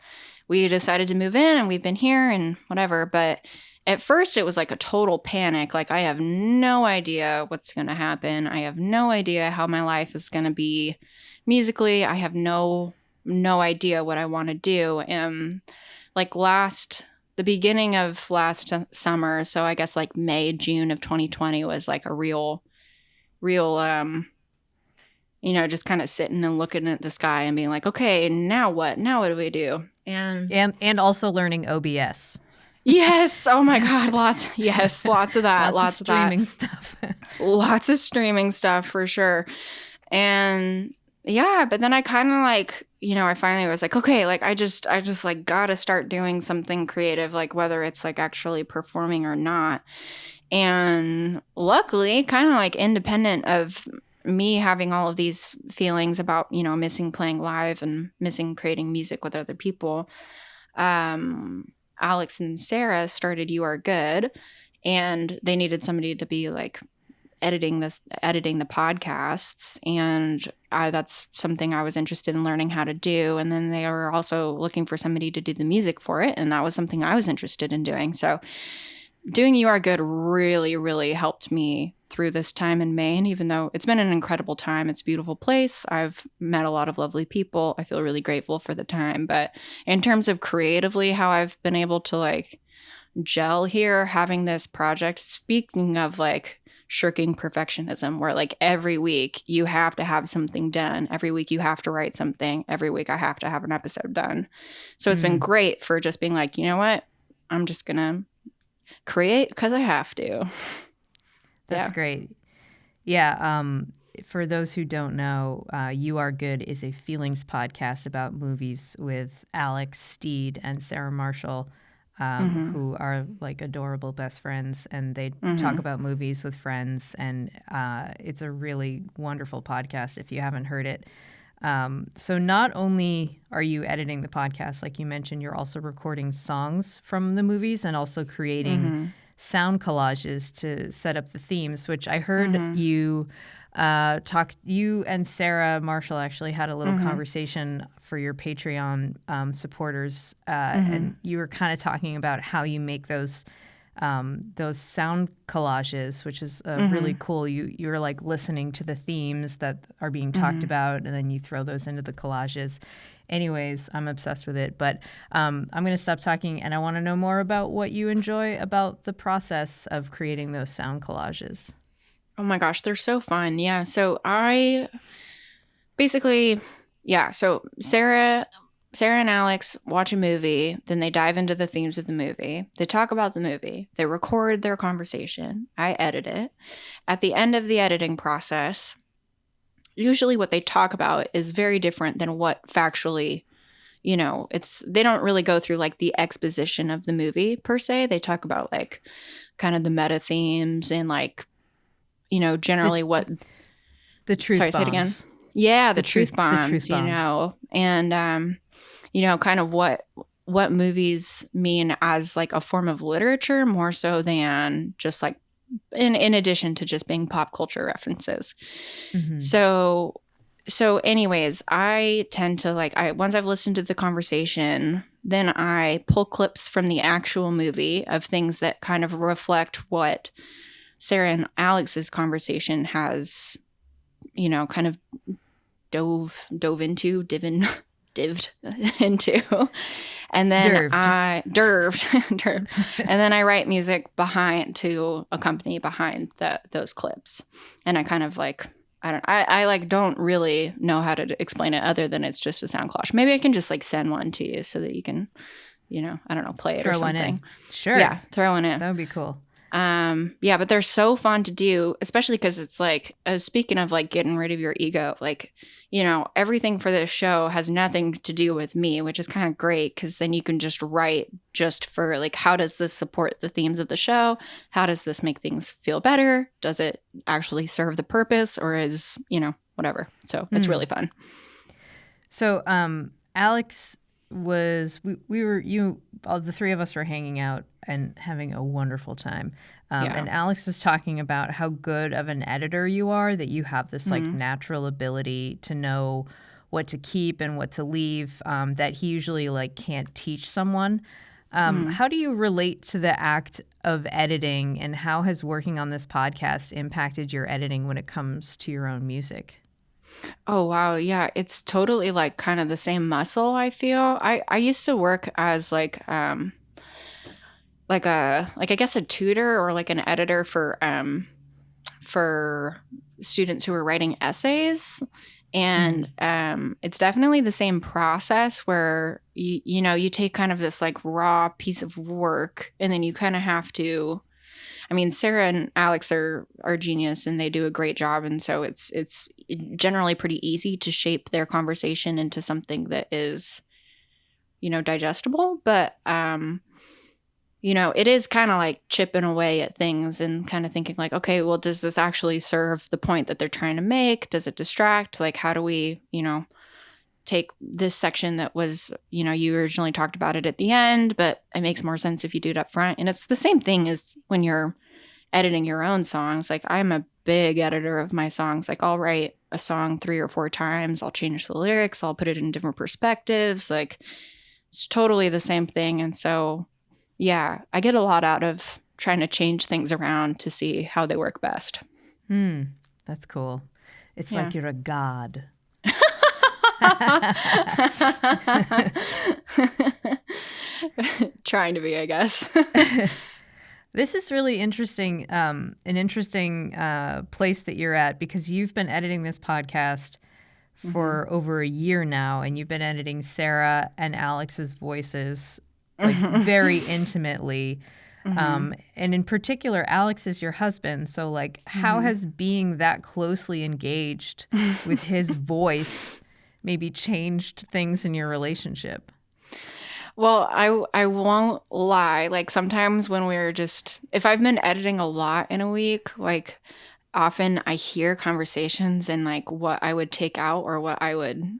we decided to move in, and we've been here and whatever. But at first it was like a total panic. Like, I have no idea what's going to happen. I have no idea how my life is going to be musically. I have no idea what I want to do. And like the beginning of last summer, so I guess like May, June of 2020 was like a real, you know, just kind of sitting and looking at the sky and being like, okay, now what? Now what do we do? And also learning OBS. Yes. Oh my God. Lots of that. Lots of streaming stuff. Lots of streaming stuff for sure. And yeah, but then I kind of like, you know, I finally was like, okay, like I just like gotta start doing something creative, like whether it's like actually performing or not. And luckily, kind of like independent of me having all of these feelings about, you know, missing playing live and missing creating music with other people, Alex and Sarah started You Are Good, and they needed somebody to be like editing the podcasts, and that's something I was interested in learning how to do. And then they were also looking for somebody to do the music for it, and that was something I was interested in doing. So doing You Are Good really, really helped me through this time in Maine, even though it's been an incredible time. It's a beautiful place. I've met a lot of lovely people. I feel really grateful for the time. But in terms of creatively, how I've been able to like gel here, having this project, speaking of like shirking perfectionism, where like every week you have to have something done. Every week you have to write something. Every week I have to have an episode done. So it's been great for just being like, you know what? I'm just going to create because I have to. That's great. Yeah. For those who don't know, You Are Good is a feelings podcast about movies with Alex, Steed, and Sarah Marshall, who are like adorable best friends, and they talk about movies with friends, and it's a really wonderful podcast if you haven't heard it. So not only are you editing the podcast, like you mentioned, you're also recording songs from the movies and also creating sound collages to set up the themes, which I heard you you and Sarah Marshall actually had a little conversation for your Patreon supporters, and you were kind of talking about how you make those those sound collages, which is really cool. You're like listening to the themes that are being talked about, and then you throw those into the collages. Anyways, I'm obsessed with it. But I'm going to stop talking, and I want to know more about what you enjoy about the process of creating those sound collages. Oh my gosh, they're so fun. Yeah. So I basically, so Sarah and Alex watch a movie, then they dive into the themes of the movie. They talk about the movie. They record their conversation. I edit it. At the end of the editing process, usually what they talk about is very different than what factually, they don't really go through like the exposition of the movie per se. They talk about like kind of the meta themes and like, generally what the truth bombs. Say it again. Yeah, the truth bombs, and kind of what movies mean as like a form of literature more so than just like in addition to just being pop culture references. So anyways, I tend to once I've listened to the conversation, then I pull clips from the actual movie of things that kind of reflect what Sarah and Alex's conversation has, kind of dived into. And then derved. And then I write music to accompany behind those clips. And I kind of I don't really know how to explain it other than it's just a sound collage. Maybe I can just send one to you so that you can, I don't know, play it or something. Throw one in. Sure. Yeah, throw one in. That would be cool. But they're so fun to do, especially because it's speaking of getting rid of your ego, everything for this show has nothing to do with me, which is kind of great because then you can just write just for how does this support the themes of the show? How does this make things feel better? Does it actually serve the purpose or is, whatever. So it's really fun. So, Alex we were all the three of us were hanging out and having a wonderful time. And Alex was talking about how good of an editor you are, that you have this natural ability to know what to keep and what to leave, that he usually can't teach someone. How do you relate to the act of editing, and how has working on this podcast impacted your editing when it comes to your own music? Oh, wow. Yeah. It's totally kind of the same muscle, I feel. I used to work as I guess a tutor or an editor for students who were writing essays. And it's definitely the same process where you take kind of this raw piece of work and then you kind of have to. I mean, Sarah and Alex are genius and they do a great job. And so it's generally pretty easy to shape their conversation into something that is, digestible. But, it is kind of chipping away at things and kind of thinking okay, well, does this actually serve the point that they're trying to make? Does it distract? How do we, take this section that was, you originally talked about it at the end, but it makes more sense if you do it up front. And it's the same thing as when you're editing your own songs. I'm a big editor of my songs. I'll write a song 3 or 4 times. I'll change the lyrics. I'll put it in different perspectives. It's totally the same thing. And so, yeah, I get a lot out of trying to change things around to see how they work best. That's cool. It's like you're a god. Trying to be, I guess. This is really interesting, an interesting place that you're at, because you've been editing this podcast for over a year now, and you've been editing Sarah and Alex's voices very intimately. And in particular, Alex is your husband. So how has being that closely engaged with his voice maybe changed things in your relationship? Well, I won't lie. Sometimes when if I've been editing a lot in a week, often I hear conversations and what I would take out or what I would,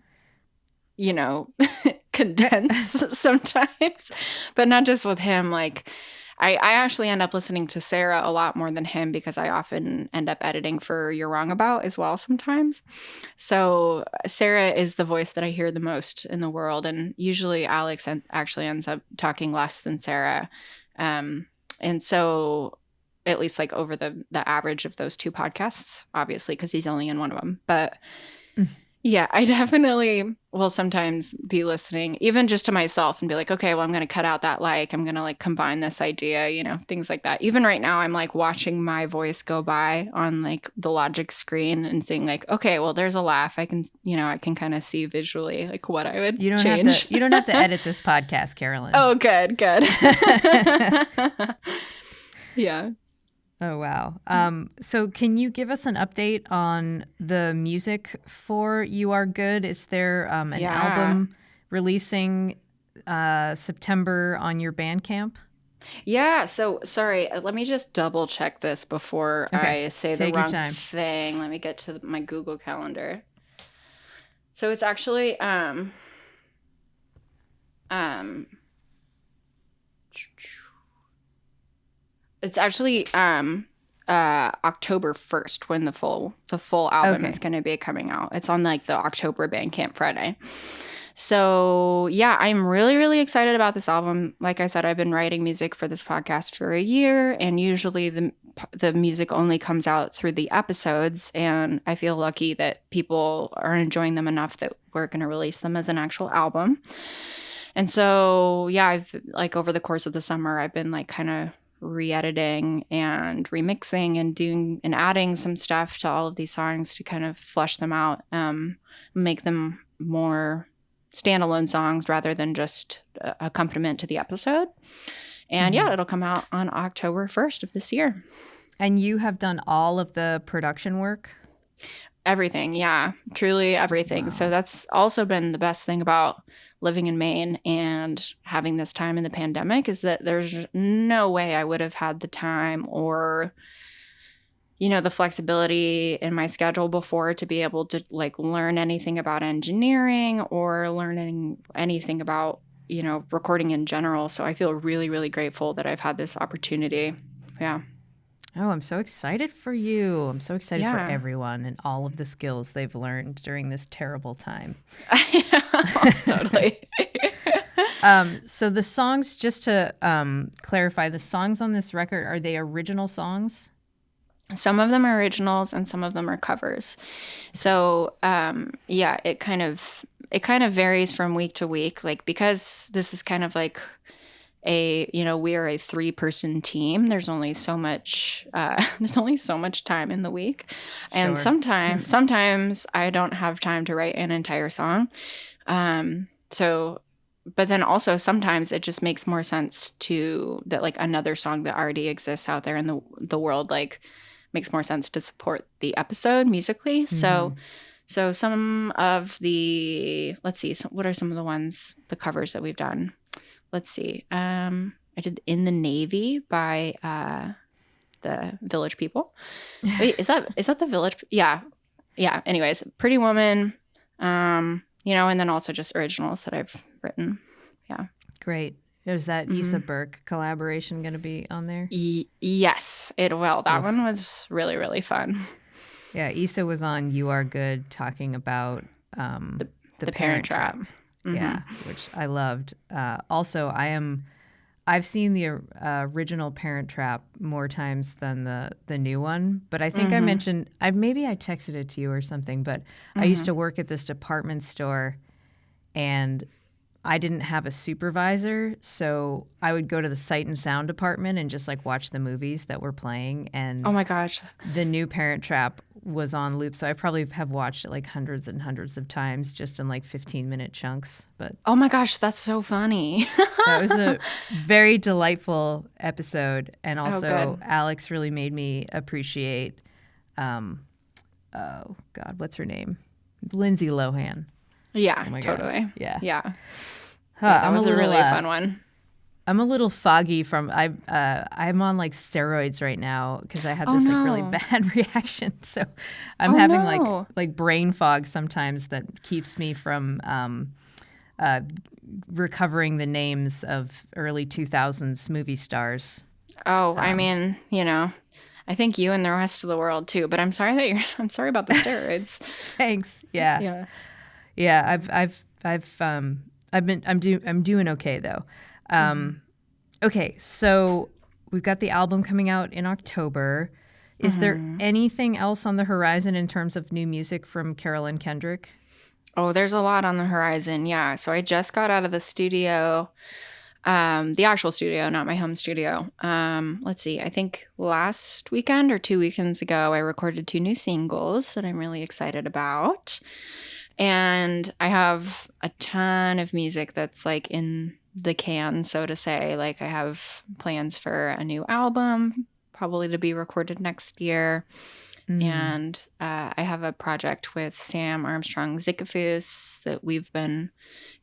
condense sometimes, but not just with him. I actually end up listening to Sarah a lot more than him because I often end up editing for You're Wrong About as well sometimes. So Sarah is the voice that I hear the most in the world. And usually Alex actually ends up talking less than Sarah. And so at least like over the average of those 2 podcasts, obviously, because he's only in one of them. But yeah, I definitely will sometimes be listening, even just to myself, and be like, okay, well, I'm going to cut out that like, I'm going to like combine this idea, you know, things like that. Even right now, I'm like watching my voice go by on like the Logic screen and seeing like, okay, well, there's a laugh. I can, you know, I can kind of see visually like what I would change. You don't have to edit this podcast, Carolyn. Oh, good. Yeah. Oh, wow. So can you give us an update on the music for You Are Good? Is there an album releasing September on your Bandcamp? Yeah. So sorry, let me just double check this before I say the wrong thing. Let me get to my Google Calendar. So it's actually October 1st when the full album is going to be coming out. It's on like the October Bandcamp Friday. So yeah, I'm really, really excited about this album. Like I said, I've been writing music for this podcast for a year, and usually the music only comes out through the episodes, and I feel lucky that people are enjoying them enough that we're going to release them as an actual album. And so yeah, I've like over the course of the summer, I've been like kind of re-editing and remixing and doing and adding some stuff to all of these songs to kind of flesh them out, make them more standalone songs rather than just accompaniment to the episode. And yeah, it'll come out on October 1st of this year. And you have done all of the production work? Everything, yeah, truly everything. Wow. So that's also been the best thing about living in Maine and having this time in the pandemic, is that there's no way I would have had the time or, you know, the flexibility in my schedule before to be able to like learn anything about engineering or learning anything about, you know, recording in general. So I feel really, really grateful that I've had this opportunity. Yeah. Oh, I'm so excited for you. I'm so excited for everyone and all of the skills they've learned during this terrible time. Totally. So the songs, just to clarify, the songs on this record, are they original songs? Some of them are originals and some of them are covers. So yeah, it kind of varies from week to week. Like, because this is kind of like we are a 3-person team. There's only so much time in the week. And sometimes I don't have time to write an entire song. But then also sometimes it just makes more sense that like another song that already exists out there in the world, like makes more sense to support the episode musically. Mm-hmm. So some of the, let's see, what are some of the covers that we've done? Let's see. I did "In the Navy" by the Village People. Wait, is that the Village? Yeah. Anyways, "Pretty Woman," and then also just originals that I've written. Yeah. Great. Is that Issa Burke collaboration going to be on there? Yes, it will. That one was really, really fun. Yeah, Issa was on You Are Good talking about the Parent Trap. Mm-hmm. Yeah, which I loved. Also, I've seen the original Parent Trap more times than the new one, but I think I mentioned, I texted it to you or something, but I used to work at this department store, and I didn't have a supervisor, so I would go to the sight and sound department and just like watch the movies that were playing. And oh my gosh, the new Parent Trap was on loop, so I probably have watched it like hundreds and hundreds of times, just in like 15-minute chunks. But oh my gosh, that's so funny. That was a very delightful episode, and also Alex really made me appreciate. Oh God, what's her name? Lindsay Lohan. Yeah, oh totally. God. Yeah. That was a really fun one. I'm a little foggy from I'm on like steroids right now because I had this like really bad reaction. So I'm having like brain fog sometimes that keeps me from recovering the names of early 2000s movie stars. I mean, I think you and the rest of the world too. But I'm sorry I'm sorry about the steroids. Thanks. Yeah. I'm doing okay though. Okay, so we've got the album coming out in October. Is there anything else on the horizon in terms of new music from Carolyn Kendrick? Oh, there's a lot on the horizon. Yeah. So I just got out of the studio, the actual studio, not my home studio. Let's see. I think last weekend or 2 weekends ago, I recorded 2 new singles that I'm really excited about. And I have a ton of music that's like in the can, so to say. Like I have plans for a new album, probably to be recorded next year. And I have a project with Sam Armstrong Zickafoos that we've been,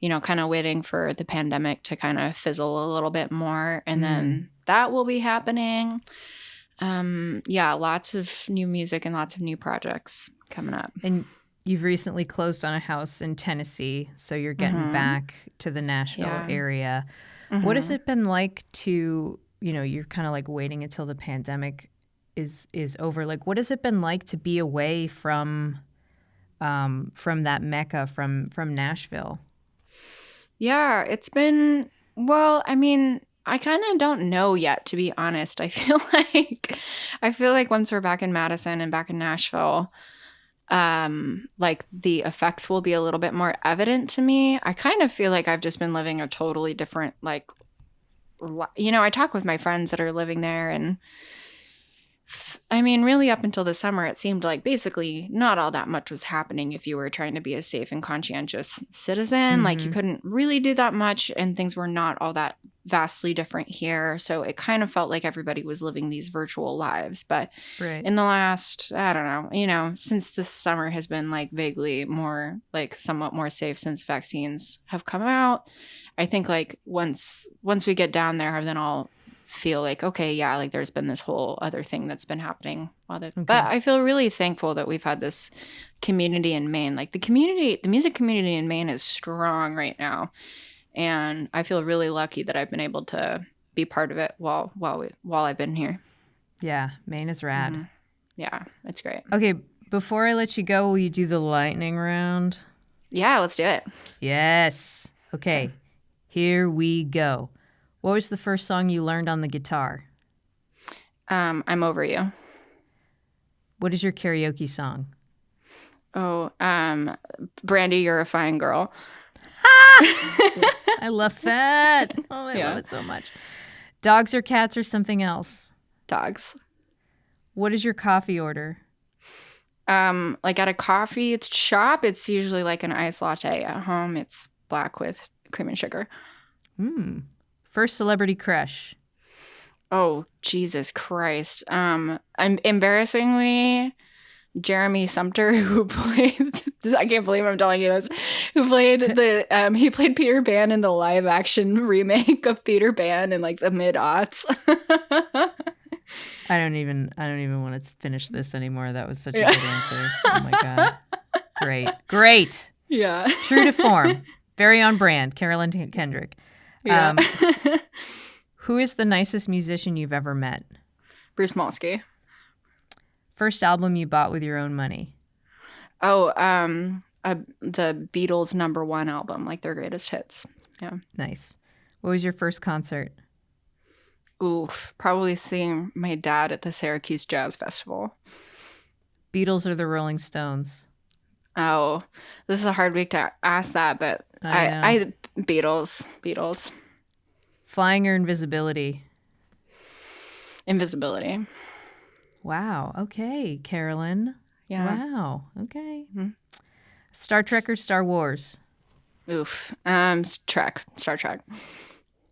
kind of waiting for the pandemic to kind of fizzle a little bit more. And then that will be happening. Yeah, lots of new music and lots of new projects coming up. And you've recently closed on a house in Tennessee, so you're getting back to the Nashville area. What has it been like to, you're kind of like waiting until the pandemic is over. Like, what has it been like to be away from that Mecca, from Nashville? Yeah, it's been, well, I mean, I kind of don't know yet, to be honest. I feel like once we're back in Madison and back in Nashville, like the effects will be a little bit more evident to me. I kind of feel like I've just been living a totally different, like, I talk with my friends that are living there, and I mean, really up until the summer, it seemed like basically not all that much was happening if you were trying to be a safe and conscientious citizen. Like you couldn't really do that much, and things were not all that vastly different here. So it kind of felt like everybody was living these virtual lives. But in the last, I don't know, since this summer has been like vaguely more, like somewhat more safe since vaccines have come out, I think like once we get down there, then I'll feel like, okay, yeah, like there's been this whole other thing that's been happening. But I feel really thankful that we've had this community in Maine. Like the music community in Maine is strong right now. And I feel really lucky that I've been able to be part of it while I've been here. Yeah, Maine is rad. Yeah, it's great. Okay, before I let you go, will you do the lightning round? Yeah, let's do it. Yes. Okay, here we go. What was the first song you learned on the guitar? I'm Over You. What is your karaoke song? Oh, Brandy, You're a Fine Girl. I love that. Oh, I love it so much. Dogs or cats or something else? Dogs. What is your coffee order? Like at a coffee shop, it's usually like an iced latte. At home, it's black with cream and sugar. First celebrity crush? Oh, Jesus Christ. I'm embarrassingly Jeremy Sumter, who played, I can't believe I'm telling you this, who played he played Peter Pan in the live action remake of Peter Pan in like the mid-aughts. I don't even want to finish this anymore. That was such a good answer. Oh my God. Great. Yeah. True to form. Very on brand. Carolyn Kendrick. Yeah. Who is the nicest musician you've ever met? Bruce Molsky. First album you bought with your own money? Oh, the Beatles' #1 album, like their greatest hits. Yeah. Nice. What was your first concert? Oof, probably seeing my dad at the Syracuse Jazz Festival. Beatles or the Rolling Stones? Oh, this is a hard week to ask that, but I Beatles. Flying or invisibility? Invisibility. Wow. Okay, Carolyn. Yeah. Wow. Okay. Star Trek or Star Wars? Oof. Star Trek.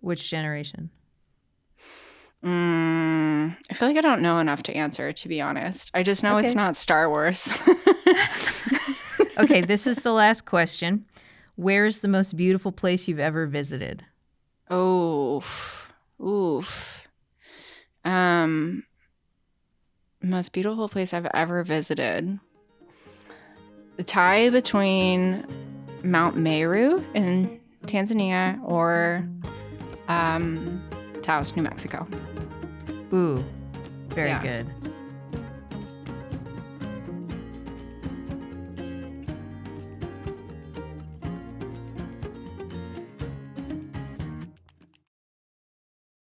Which generation? I feel like I don't know enough to answer, to be honest. I just know it's not Star Wars. Okay, this is the last question. Where is the most beautiful place you've ever visited? Oof. Most beautiful place I've ever visited. The tie between Mount Meru in Tanzania or Taos, New Mexico. Ooh, very good.